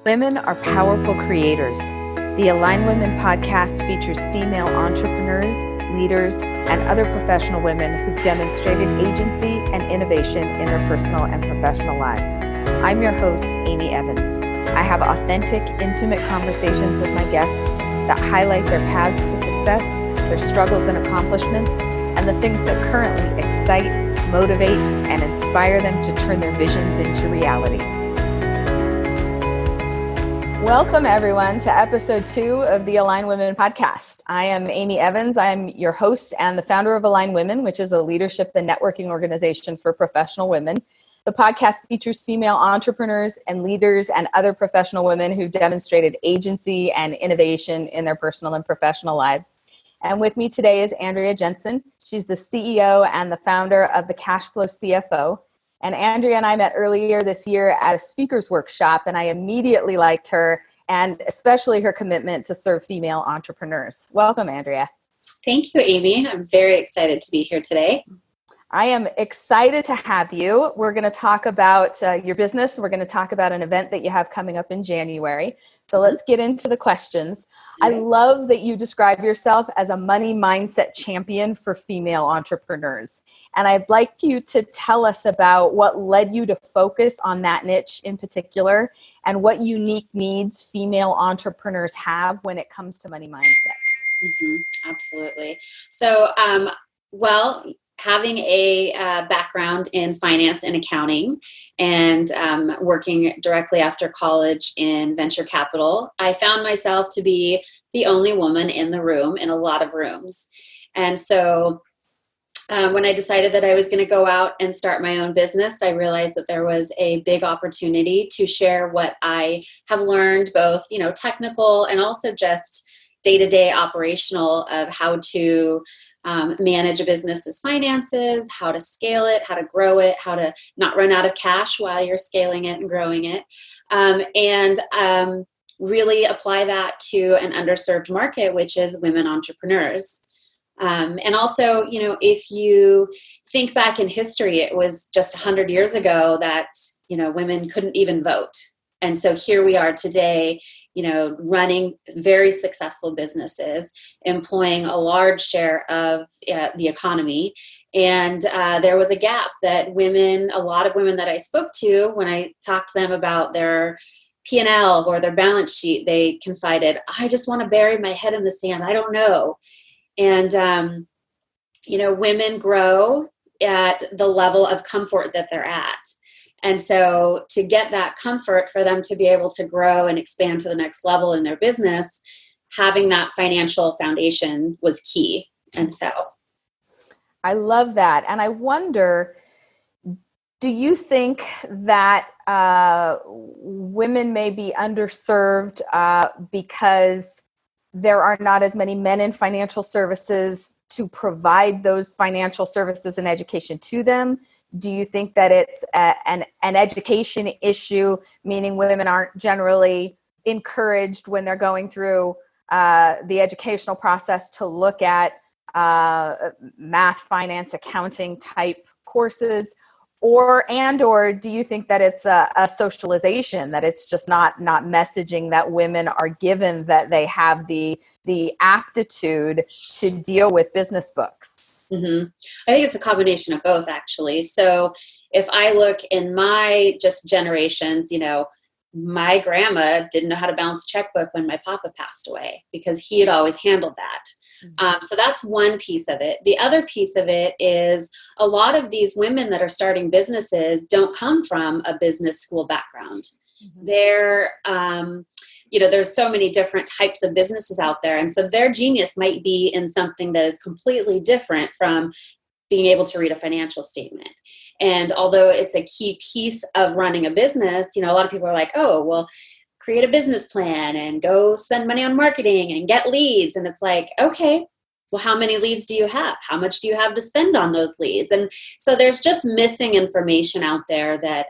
Women are powerful creators. The Align Women podcast features female entrepreneurs, leaders, and other professional women who've demonstrated agency and innovation in their personal and professional lives. I'm your host, Amy Evans. I have authentic, intimate conversations with my guests that highlight their paths to success, their struggles and accomplishments, and the things that currently excite, motivate, and inspire them to turn their visions into reality. Welcome, everyone, to episode 2 of the Align Women podcast. I am Amy Evans. I'm your host and the founder of Align Women, which is a leadership and networking organization for professional women. The podcast features female entrepreneurs and leaders and other professional women who demonstrated agency and innovation in their personal and professional lives. And with me today is Andrea Jenson. She's the CEO and the founder of the Cashflow CFO. And Andrea and I met earlier this year at a speaker's workshop, and I immediately liked her, and especially her commitment to serve female entrepreneurs. Welcome, Andrea. Thank you, Amy. I'm very excited to be here today. I am excited to have you. We're going to talk about your business. We're going to talk about an event that you have coming up in January. So let's get into the questions. I love that you describe yourself as a money mindset champion for female entrepreneurs. And I'd like you to tell us about what led you to focus on that niche in particular and what unique needs female entrepreneurs have when it comes to money mindset. Absolutely. So, having a background in finance and accounting and working directly after college in venture capital, I found myself to be the only woman in the room, in a lot of rooms. And so when I decided that I was going to go out and start my own business, I realized that there was a big opportunity to share what I have learned, both, technical and also just day-to-day operational, of how to manage a business's finances, how to scale it, how to grow it, how to not run out of cash while you're scaling it and growing it, and really apply that to an underserved market, which is women entrepreneurs. And also, if you think back in history, it was just 100 years ago that, women couldn't even vote. And so here we are today, running very successful businesses, employing a large share of the economy. And there was a gap that a lot of women that I spoke to, when I talked to them about their P&L or their balance sheet, they confided, I just want to bury my head in the sand. I don't know. And, women grow at the level of comfort that they're at. And so to get that comfort for them to be able to grow and expand to the next level in their business, having that financial foundation was key. And so I love that. And I wonder, do you think that women may be underserved because there are not as many men in financial services to provide those financial services and education to them? Do you think that it's an education issue, meaning women aren't generally encouraged when they're going through the educational process to look at math, finance, accounting type courses? Or do you think that it's a socialization, that it's just not messaging that women are given, that they have the aptitude to deal with business books? I think it's a combination of both, actually. So if I look in my just generations, my grandma didn't know how to balance a checkbook when my papa passed away because he had always handled that. So that's one piece of it. The other piece of it is a lot of these women that are starting businesses don't come from a business school background. They're, there's so many different types of businesses out there. And so their genius might be in something that is completely different from being able to read a financial statement. And although it's a key piece of running a business, a lot of people are like, oh, well, create a business plan and go spend money on marketing and get leads. And it's like, okay, well, how many leads do you have? How much do you have to spend on those leads? And so there's just missing information out there that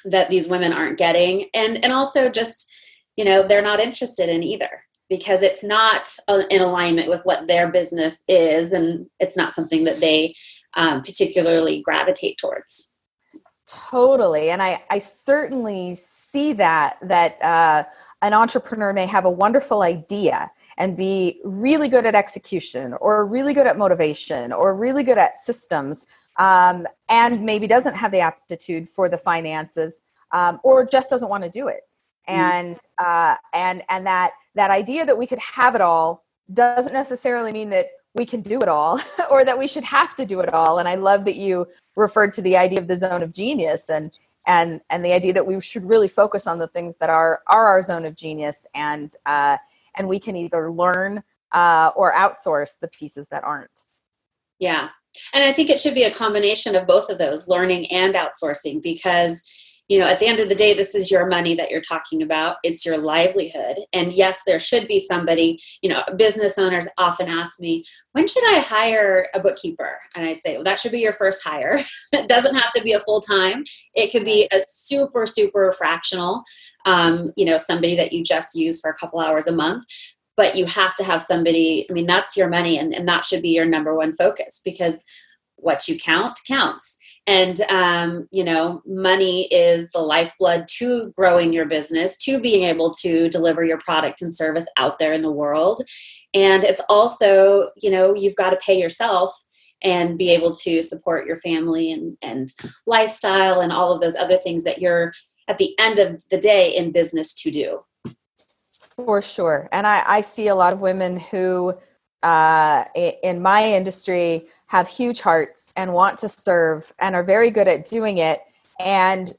that these women aren't getting. And also just, they're not interested in either, because it's not in alignment with what their business is. And it's not something that they particularly gravitate towards. Totally. And I certainly see that an entrepreneur may have a wonderful idea and be really good at execution or really good at motivation or really good at systems, and maybe doesn't have the aptitude for the finances, or just doesn't want to do it. And that idea that we could have it all doesn't necessarily mean that we can do it all or that we should have to do it all. And I love that you referred to the idea of the zone of genius and the idea that we should really focus on the things that are our zone of genius, and we can either learn or outsource the pieces that aren't. Yeah. And I think it should be a combination of both of those, learning and outsourcing, because, at the end of the day, this is your money that you're talking about. It's your livelihood. And yes, there should be somebody, business owners often ask me, when should I hire a bookkeeper? And I say, well, that should be your first hire. It doesn't have to be a full-time. It could be a super, super fractional, somebody that you just use for a couple hours a month. But you have to have somebody, that's your money, and that should be your number one focus, because what you count counts. And, money is the lifeblood to growing your business, to being able to deliver your product and service out there in the world. And it's also, you've got to pay yourself and be able to support your family and lifestyle and all of those other things that you're, at the end of the day, in business to do. For sure. And I see a lot of women who, in my industry, have huge hearts and want to serve and are very good at doing it, and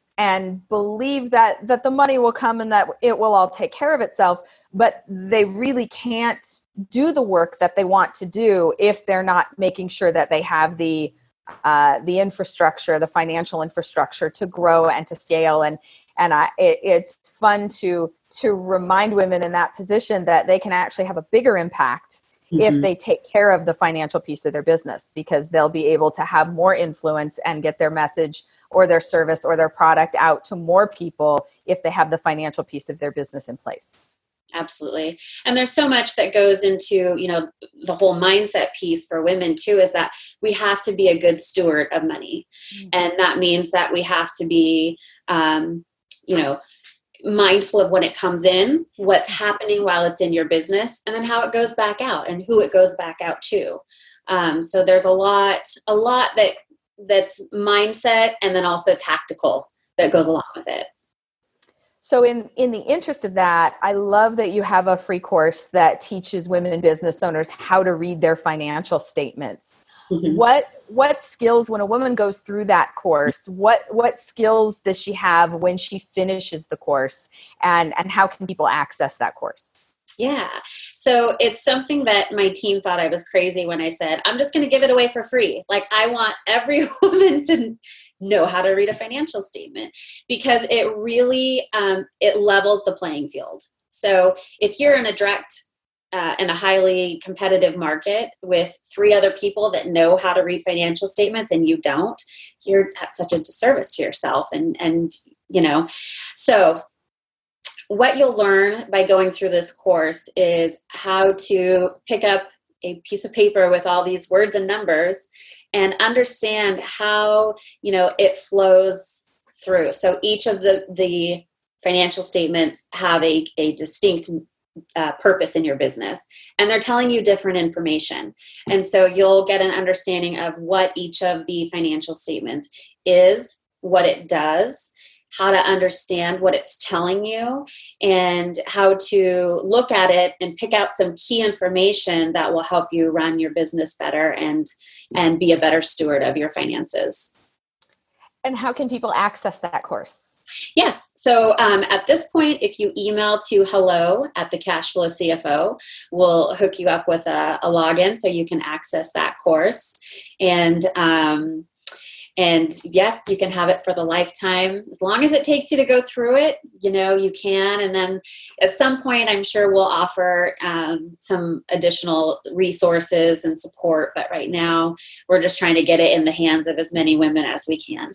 believe that the money will come and that it will all take care of itself. But they really can't do the work that they want to do if they're not making sure that they have the infrastructure, the financial infrastructure to grow and to scale. And it's fun to remind women in that position that they can actually have a bigger impact if they take care of the financial piece of their business, because they'll be able to have more influence and get their message or their service or their product out to more people if they have the financial piece of their business in place. Absolutely. And there's so much that goes into, the whole mindset piece for women too, is that we have to be a good steward of money. Mm-hmm. And that means that we have to be, mindful of when it comes in, what's happening while it's in your business, and then how it goes back out and who it goes back out to. So there's a lot that's mindset, and then also tactical that goes along with it. So in the interest of that, I love that you have a free course that teaches women and business owners how to read their financial statements. Mm-hmm. What skills, when a woman goes through that course, what skills does she have when she finishes the course, and how can people access that course? Yeah. So it's something that my team thought I was crazy when I said, I'm just going to give it away for free. Like, I want every woman to know how to read a financial statement, because it really, it levels the playing field. So if you're in a a highly competitive market with 3 other people that know how to read financial statements and you don't, you're at such a disservice to yourself. So what you'll learn by going through this course is how to pick up a piece of paper with all these words and numbers and understand how, it flows through. So each of the financial statements have a distinct purpose in your business, and they're telling you different information. And so you'll get an understanding of what each of the financial statements is, what it does, how to understand what it's telling you, and how to look at it and pick out some key information that will help you run your business better and be a better steward of your finances. And how can people access that course? Yes. So at this point, if you email to hello@thecashflowcfo, we'll hook you up with a login so you can access that course. And yeah, you can have it for the lifetime. As long as it takes you to go through it, you can. And then at some point, I'm sure we'll offer some additional resources and support. But right now, we're just trying to get it in the hands of as many women as we can.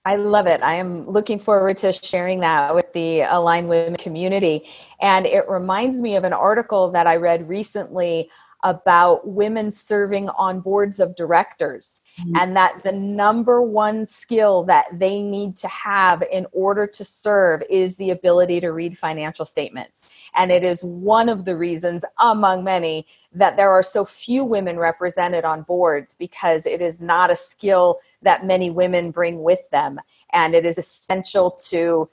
I love it. I am looking forward to sharing that with the Aligned Women community. And it reminds me of an article that I read recently about women serving on boards of directors, and that the number one skill that they need to have in order to serve is the ability to read financial statements. And it is one of the reasons, among many, that there are so few women represented on boards, because it is not a skill that many women bring with them. And it is essential to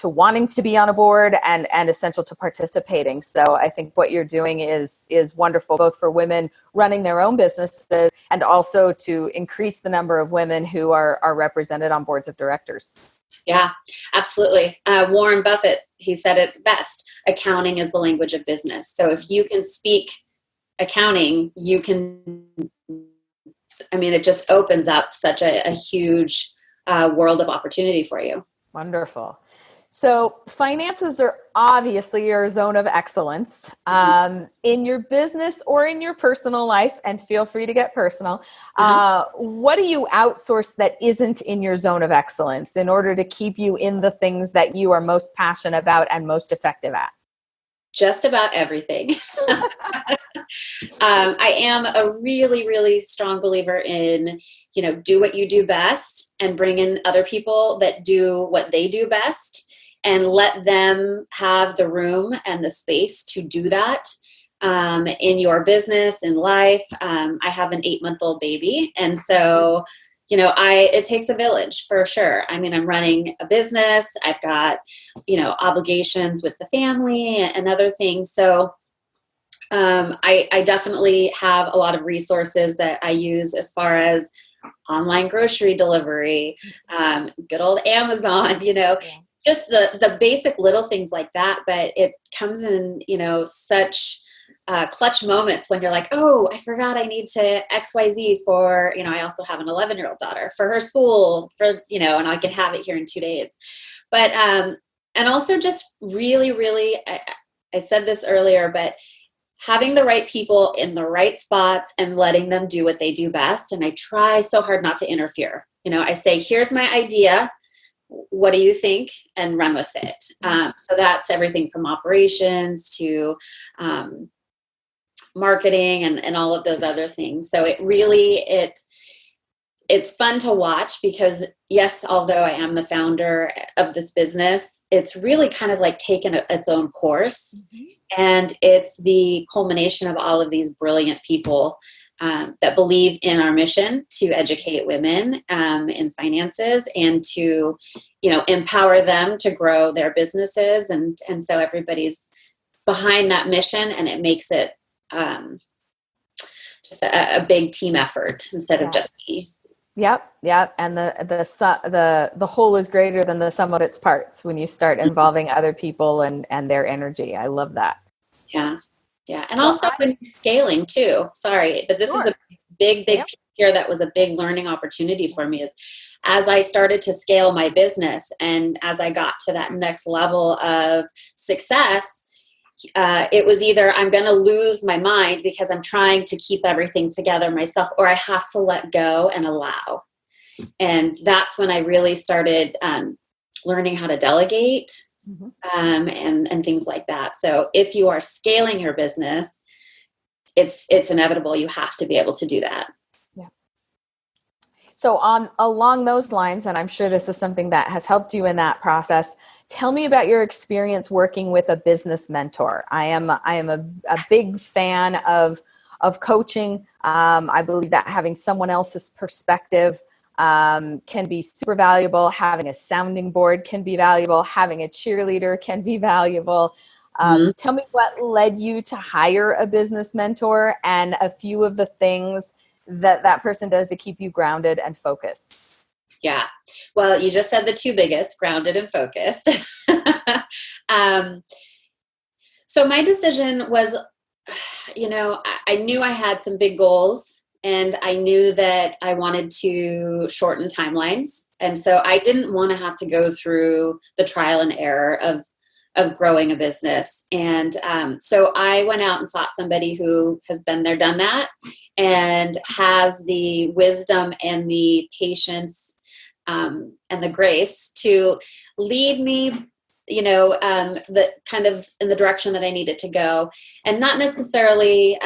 wanting to be on a board, and essential to participating. So I think what you're doing is wonderful, both for women running their own businesses and also to increase the number of women who are represented on boards of directors. Yeah, absolutely. Warren Buffett, he said it best: accounting is the language of business. So if you can speak accounting, you can, it just opens up such a huge world of opportunity for you. Wonderful. So finances are obviously your zone of excellence in your business or in your personal life, and feel free to get personal. What do you outsource that isn't in your zone of excellence in order to keep you in the things that you are most passionate about and most effective at? Just about everything. I am a really, really strong believer in, do what you do best and bring in other people that do what they do best, and let them have the room and the space to do that in your business, in life. I have an 8-month-old baby. And so, it takes a village for sure. I'm running a business. I've got, obligations with the family and other things. So I definitely have a lot of resources that I use as far as online grocery delivery, good old Amazon, just the basic little things like that. But it comes in, such clutch moments when you're like, oh, I forgot I need to XYZ for, I also have an 11-year-old daughter, for her school, for, and I can have it here in 2 days. But, and also just really, really, I said this earlier, but having the right people in the right spots and letting them do what they do best. And I try so hard not to interfere. I say, here's my idea. What do you think? And run with it. So that's everything from operations to marketing and all of those other things. So it really, it's fun to watch, because yes, although I am the founder of this business, it's really kind of like taken its own course. And it's the culmination of all of these brilliant people that believe in our mission to educate women in finances, and to, empower them to grow their businesses. And so everybody's behind that mission, and it makes it just a big team effort instead of just me. Yep. And the whole is greater than the sum of its parts when you start involving other people and their energy. I love that. Yeah. And also when you're scaling too, sorry, but this is a big piece here that was a big learning opportunity for me, is as I started to scale my business and as I got to that next level of success, it was either I'm going to lose my mind because I'm trying to keep everything together myself, or I have to let go and allow. And that's when I really started learning how to delegate and things like that. So if you are scaling your business, it's inevitable. You have to be able to do that. Yeah. So along those lines, and I'm sure this is something that has helped you in that process, tell me about your experience working with a business mentor. I am a big fan of coaching. I believe that having someone else's perspective can be super valuable. Having a sounding board can be valuable. Having a cheerleader can be valuable. Tell me what led you to hire a business mentor, and a few of the things that person does to keep you grounded and focused. Yeah. Well, you just said the two biggest: grounded and focused. So my decision was, I knew I had some big goals, and I knew that I wanted to shorten timelines. And so I didn't want to have to go through the trial and error of growing a business. And so I went out and sought somebody who has been there, done that, and has the wisdom and the patience and the grace to lead me the kind of in the direction that I need it to go, and not necessarily,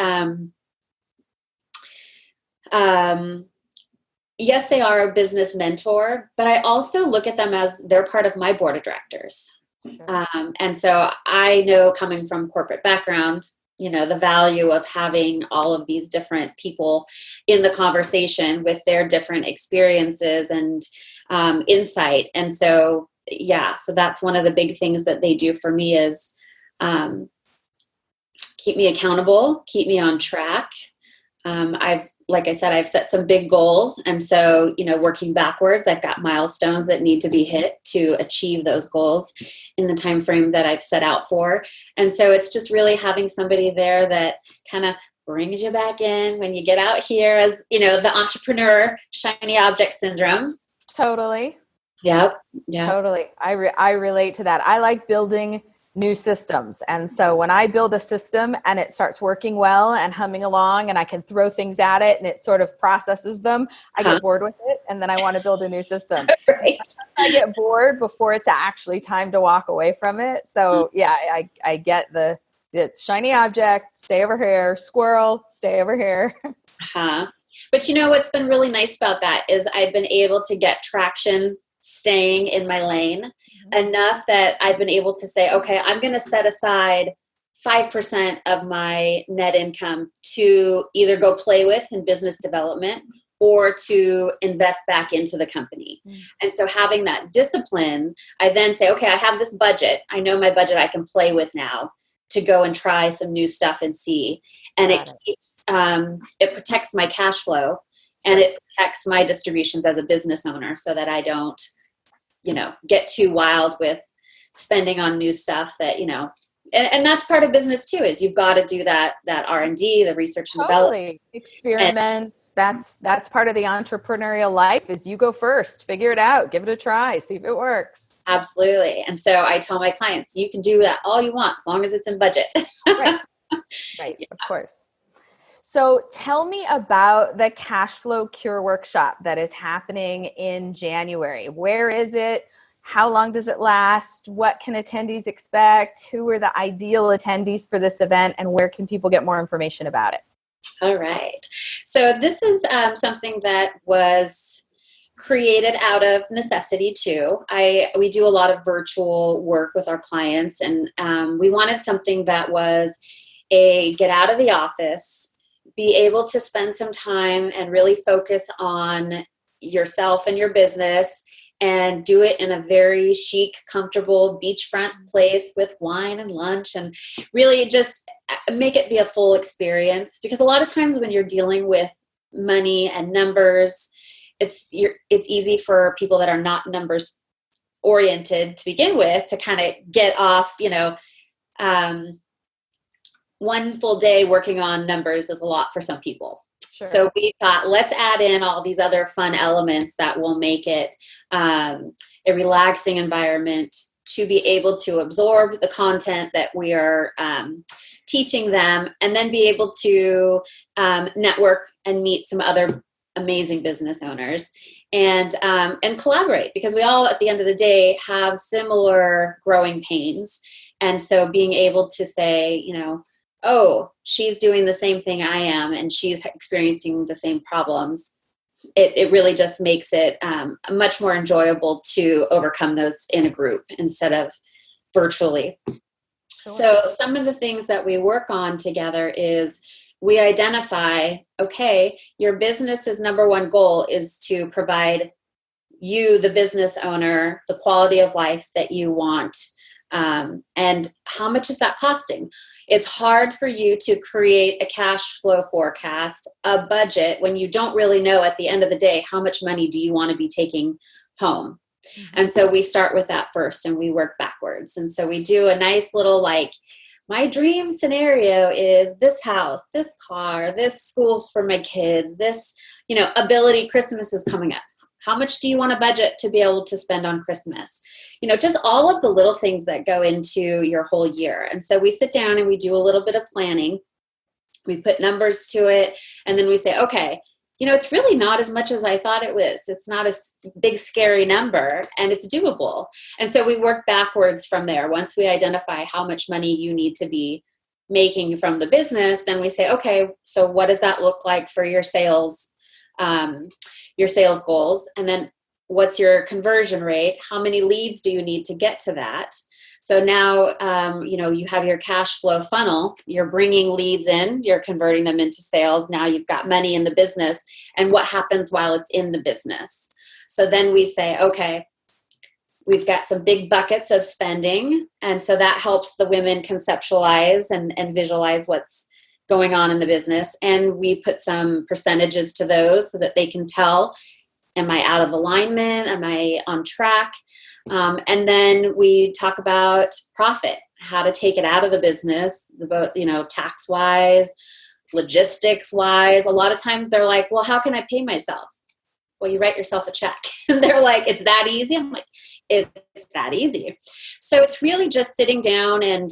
yes, they are a business mentor, but I also look at them as they're part of my board of directors. Sure. And so I know, coming from corporate background, the value of having all of these different people in the conversation with their different experiences and insight. And so, so that's one of the big things that they do for me is keep me accountable, keep me on track. Like I said, I've set some big goals. And so, working backwards, I've got milestones that need to be hit to achieve those goals in the time frame that I've set out for. And so it's just really having somebody there that kind of brings you back in when you get out here as, the entrepreneur shiny object syndrome. Totally. Yep. Totally. I relate to that. I like building new systems. And so when I build a system and it starts working well and humming along and I can throw things at it and it sort of processes them, I get bored with it. And then I want to build a new system. Right. I get bored before it's actually time to walk away from it. So I get the shiny object, stay over here, squirrel, stay over here. But what's been really nice about that is I've been able to get traction staying in my lane enough that I've been able to say, okay, I'm going to set aside 5% of my net income to either go play with in business development or to invest back into the company. And so having that discipline, I then say, okay, I have this budget. I know my budget I can play with now to go and try some new stuff and see. And it protects my cash flow. And it protects my distributions as a business owner so that I don't, get too wild with spending on new stuff that, and that's part of business too, is you've got to do that R&D, the research and development. Experiments. That's part of the entrepreneurial life is you go first, figure it out, give it a try, see if it works. Absolutely. And so I tell my clients, you can do that all you want as long as it's in budget. Right. Of course. So tell me about the Cash Flow Cure workshop that is happening in January. Where is it? How long does it last? What can attendees expect? Who are the ideal attendees for this event? And where can people get more information about it? All right. So this is something that was created out of necessity too. We do a lot of virtual work with our clients, and we wanted something that was a get out of the office, be able to spend some time and really focus on yourself and your business and do it in a very chic, comfortable beachfront place with wine and lunch, and really just make it be a full experience. Because a lot of times when you're dealing with money and numbers, it's easy for people that are not numbers oriented to begin with to kind of get off, one full day working on numbers is a lot for some people. Sure. So we thought, let's add in all these other fun elements that will make it a relaxing environment to be able to absorb the content that we are teaching them, and then be able to network and meet some other amazing business owners and collaborate, because we all, at the end of the day, have similar growing pains. And so being able to say, oh, she's doing the same thing I am, and she's experiencing the same problems. It really just makes it much more enjoyable to overcome those in a group instead of virtually. Sure. So some of the things that we work on together is we identify, okay, your business's number one goal is to provide you, the business owner, the quality of life that you want. And how much is that costing? It's hard for you to create a cash flow forecast, a budget, when you don't really know at the end of the day, how much money do you want to be taking home? And so we start with that first and we work backwards. And so we do a nice little, my dream scenario is this house, this car, this schools for my kids, this, ability, Christmas is coming up. How much do you want to budget to be able to spend on Christmas? Just all of the little things that go into your whole year. And so we sit down and we do a little bit of planning. We put numbers to it. And then we say, okay, it's really not as much as I thought it was. It's not a big, scary number, and it's doable. And so we work backwards from there. Once we identify how much money you need to be making from the business, then we say, okay, so what does that look like for your sales goals? And then what's your conversion rate? How many leads do you need to get to that? So now, you have your cash flow funnel. You're bringing leads in, you're converting them into sales. Now you've got money in the business, and what happens while it's in the business? So then we say, okay, we've got some big buckets of spending. And so that helps the women conceptualize and visualize what's going on in the business. And we put some percentages to those so that they can tell, am I out of alignment? Am I on track? And then we talk about profit, how to take it out of the business, tax wise, logistics wise. A lot of times they're like, well, how can I pay myself? Well, you write yourself a check. And they're like, it's that easy? I'm like, it's that easy. So it's really just sitting down and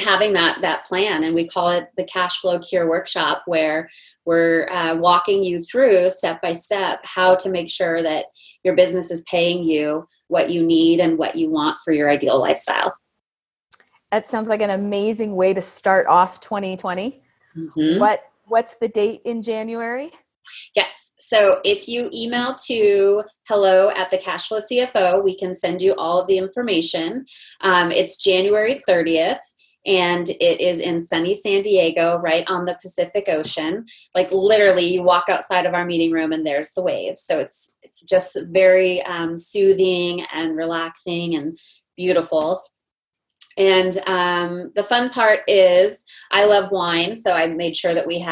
having that plan. And we call it the Cash Flow Cure Workshop, where we're walking you through step by step how to make sure that your business is paying you what you need and what you want for your ideal lifestyle. That sounds like an amazing way to start off 2020. Mm-hmm. What's the date in January? Yes. So if you email to hello@thecashflowcfo, we can send you all of the information. It's January 30th. And it is in sunny San Diego, right on the Pacific Ocean. Like literally, you walk outside of our meeting room and there's the waves. So it's just very soothing and relaxing and beautiful. And the fun part is I love wine. So I made sure that we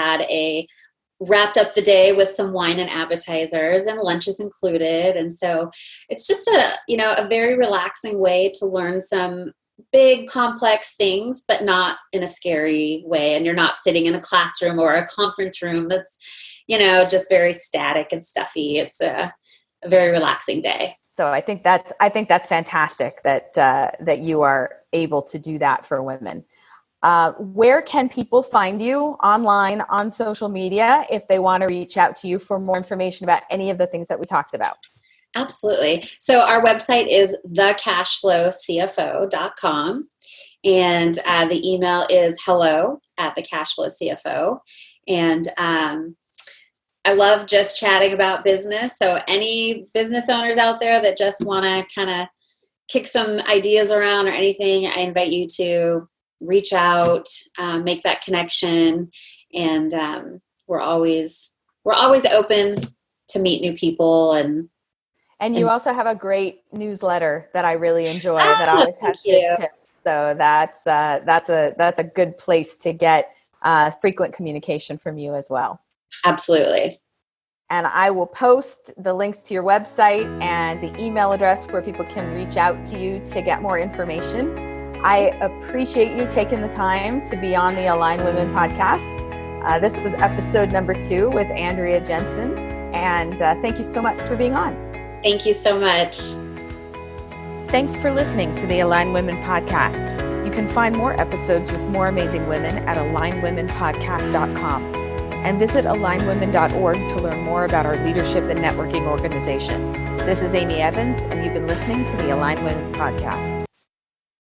wrapped up the day with some wine and appetizers, and lunch is included. And so it's just a very relaxing way to learn some big, complex things, but not in a scary way. And you're not sitting in a classroom or a conference room that's, just very static and stuffy. It's a very relaxing day. So I think that's fantastic that you are able to do that for women. Where can people find you online, on social media, if they want to reach out to you for more information about any of the things that we talked about? Absolutely. So our website is thecashflowcfo.com, and the email is hello@thecashflowcfo. And I love just chatting about business. So any business owners out there that just want to kind of kick some ideas around or anything, I invite you to reach out, make that connection. And we're always open to meet new people. And you also have a great newsletter that I really enjoy that always has good tips. So that's a good place to get frequent communication from you as well. Absolutely. And I will post the links to your website and the email address where people can reach out to you to get more information. I appreciate you taking the time to be on the Align Women podcast. This was episode number 2 with Andrea Jenson. And thank you so much for being on. Thank you so much. Thanks for listening to the Align Women podcast. You can find more episodes with more amazing women at alignwomenpodcast.com and visit alignwomen.org to learn more about our leadership and networking organization. This is Amy Evans, and you've been listening to the Align Women podcast.